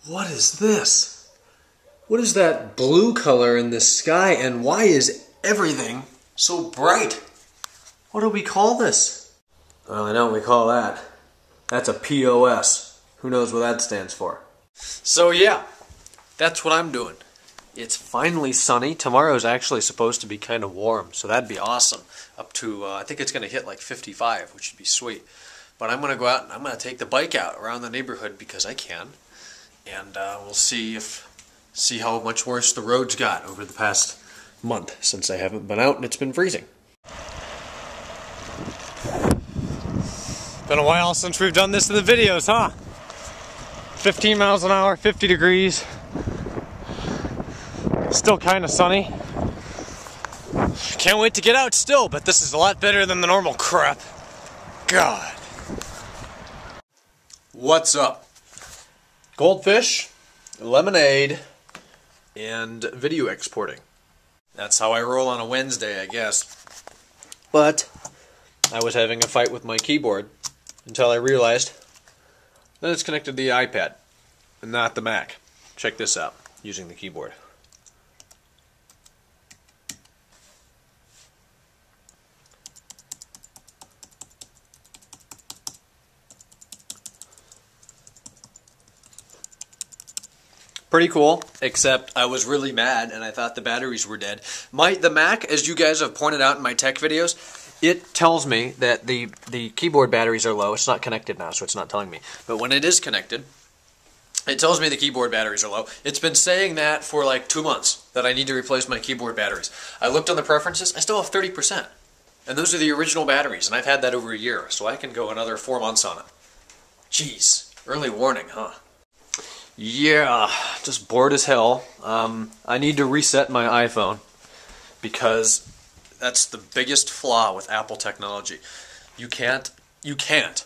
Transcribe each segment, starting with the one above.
What is this? What is that blue color in the sky, and why is everything so bright? What do we call this? Well, I know what we call that. That's a POS. Who knows what that stands for? So yeah, that's what I'm doing. It's finally sunny. Tomorrow's actually supposed to be kind of warm, so that'd be awesome. Up to, I think it's going to hit like 55, which would be sweet. But I'm going to go out and I'm going to take the bike out around the neighborhood because I can. And we'll see how much worse the roads got over the past month since I haven't been out and it's been freezing. Been a while since we've done this in the videos, huh? 15 miles an hour, 50 degrees. Still kind of sunny. Can't wait to get out still, but this is a lot better than the normal crap. God. What's up? Goldfish, lemonade, and video exporting. That's how I roll on a Wednesday, I guess. But I was having a fight with my keyboard until I realized that it's connected to the iPad and not the Mac. Check this out, using the keyboard. Pretty cool, except I was really mad and I thought the batteries were dead. The Mac, as you guys have pointed out in my tech videos, it tells me that the keyboard batteries are low. It's not connected now, so it's not telling me. But when it is connected, it tells me the keyboard batteries are low. It's been saying that for like 2 months, that I need to replace my keyboard batteries. I looked on the preferences, I still have 30%. And those are the original batteries, and I've had that over a year, so I can go another 4 months on it. Jeez, early warning, huh? Yeah, just bored as hell. I need to reset my iPhone because that's the biggest flaw with Apple technology. You cannot have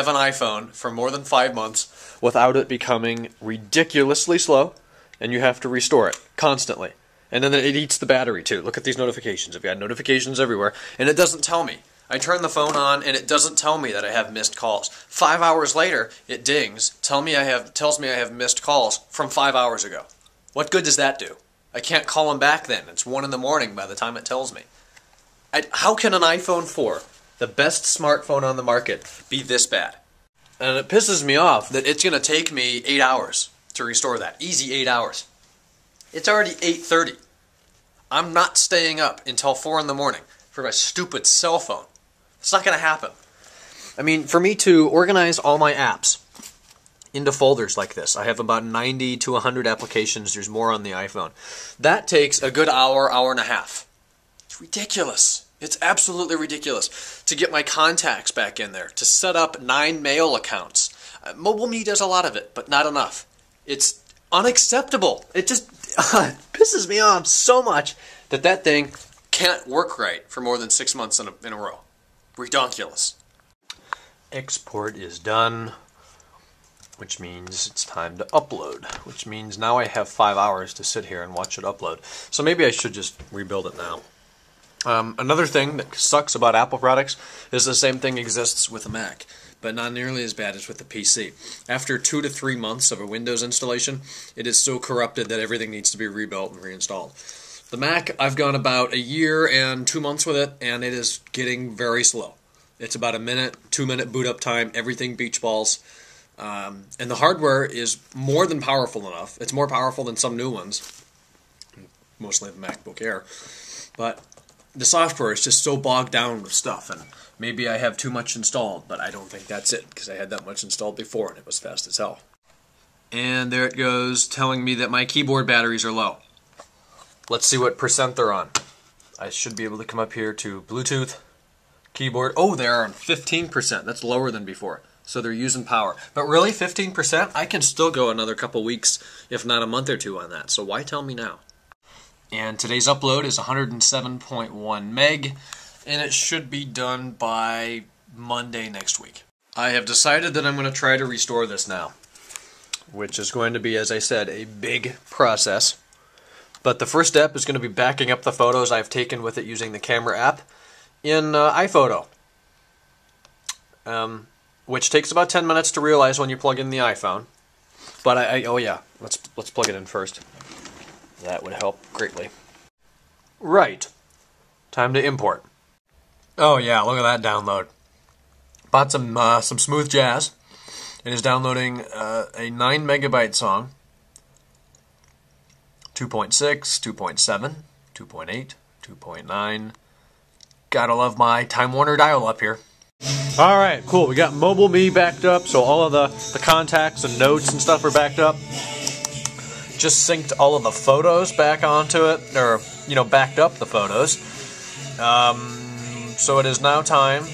an iPhone for more than 5 months without it becoming ridiculously slow, and you have to restore it constantly. And then it eats the battery too. Look at these notifications. I've got notifications everywhere, and it doesn't tell me. I turn the phone on and it doesn't tell me that I have missed calls. 5 hours later, it dings, tells me I have missed calls from 5 hours ago. What good does that do? I can't call them back then. It's 1 in the morning by the time it tells me. How can an iPhone 4, the best smartphone on the market, be this bad? And it pisses me off that it's going to take me 8 hours to restore that. Easy 8 hours. It's already 8:30. I'm not staying up until 4 in the morning for my stupid cell phone. It's not going to happen. I mean, for me to organize all my apps into folders like this, I have about 90 to 100 applications. There's more on the iPhone. That takes a good hour, hour and a half. It's ridiculous. It's absolutely ridiculous. To get my contacts back in there, to set up 9 mail accounts. MobileMe does a lot of it, but not enough. It's unacceptable. It just pisses me off so much that thing can't work right for more than 6 months in a row. Ridiculous. Export is done, which means it's time to upload, which means now I have 5 hours to sit here and watch it upload. So maybe I should just rebuild it now. Another thing that sucks about Apple products is the same thing exists with a Mac, but not nearly as bad as with the PC. After 2 to 3 months of a Windows installation, it is so corrupted that everything needs to be rebuilt and reinstalled. The Mac, I've gone about a year and 2 months with it, and it is getting very slow. It's about a 2-minute boot up time, everything beach balls. And the hardware is more than powerful enough. It's more powerful than some new ones, mostly the MacBook Air. But the software is just so bogged down with stuff, and maybe I have too much installed, but I don't think that's it, because I had that much installed before, and it was fast as hell. And there it goes, telling me that my keyboard batteries are low. Let's see what percent they're on. I should be able to come up here to Bluetooth, keyboard. Oh, they're on 15%. That's lower than before. So they're using power. But really, 15%? I can still go another couple weeks, if not a month or two on that. So why tell me now? And today's upload is 107.1 meg, and it should be done by Monday next week. I have decided that I'm going to try to restore this now, which is going to be, as I said, a big process. But the first step is going to be backing up the photos I've taken with it using the camera app in iPhoto, which takes about 10 minutes to realize when you plug in the iPhone. But oh yeah, let's plug it in first. That would help greatly. Right. Time to import. Oh yeah, look at that download. Bought some smooth jazz. It is downloading a 9 megabyte song. 2.6, 2.7, 2.8, 2.9. Gotta love my Time Warner dial-up here. Alright, cool. We got Mobile Me backed up, so all of the contacts and notes and stuff are backed up. Just synced all of the photos back onto it, or, backed up the photos. So it is now time.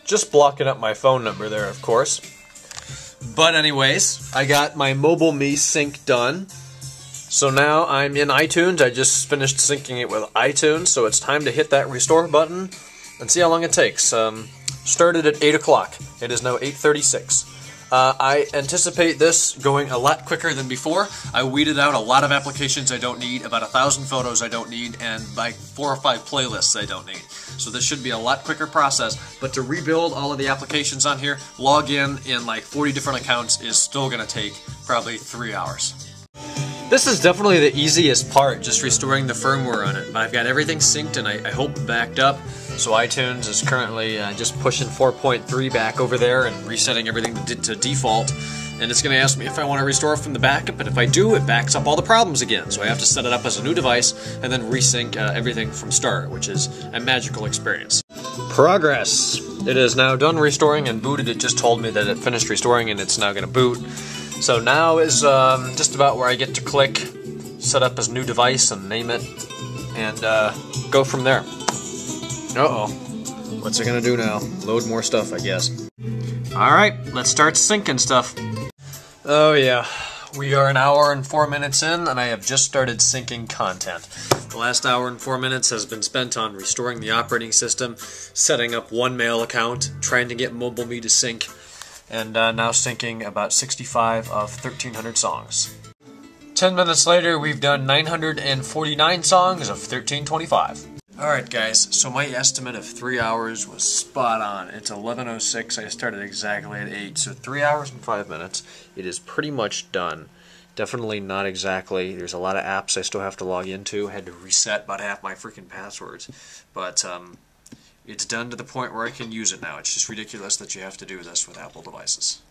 Just blocking up my phone number there, of course. But anyways, I got my Mobile Me sync done. So now I'm in iTunes. I just finished syncing it with iTunes, so it's time to hit that restore button and see how long it takes. Started at 8 o'clock. It is now 8:36. I anticipate this going a lot quicker than before. I weeded out a lot of applications I don't need, about 1,000 photos I don't need, and like 4 or 5 playlists I don't need. So this should be a lot quicker process, but to rebuild all of the applications on here, log in like 40 different accounts is still going to take probably 3 hours. This is definitely the easiest part, just restoring the firmware on it. But I've got everything synced and I hope backed up. So iTunes is currently just pushing 4.3 back over there and resetting everything to default. And it's going to ask me if I want to restore from the backup, and if I do, it backs up all the problems again. So I have to set it up as a new device and then resync everything from start, which is a magical experience. Progress! It is now done restoring and booted. It just told me that it finished restoring and it's now going to boot. So now is just about where I get to click, set up as new device and name it, and go from there. Uh-oh. What's it gonna do now? Load more stuff, I guess. Alright, let's start syncing stuff. Oh yeah, we are 1 hour and 4 minutes in, and I have just started syncing content. The last hour and 4 minutes has been spent on restoring the operating system, setting up one mail account, trying to get Mobile Me to sync, and now syncing about 65 of 1,300 songs. 10 minutes later, we've done 949 songs of 1,325. Alright guys, so my estimate of 3 hours was spot on. It's 11:06, I started exactly at 8, so 3 hours and 5 minutes. It is pretty much done. Definitely not exactly. There's a lot of apps I still have to log into. I had to reset about half my freaking passwords. But it's done to the point where I can use it now. It's just ridiculous that you have to do this with Apple devices.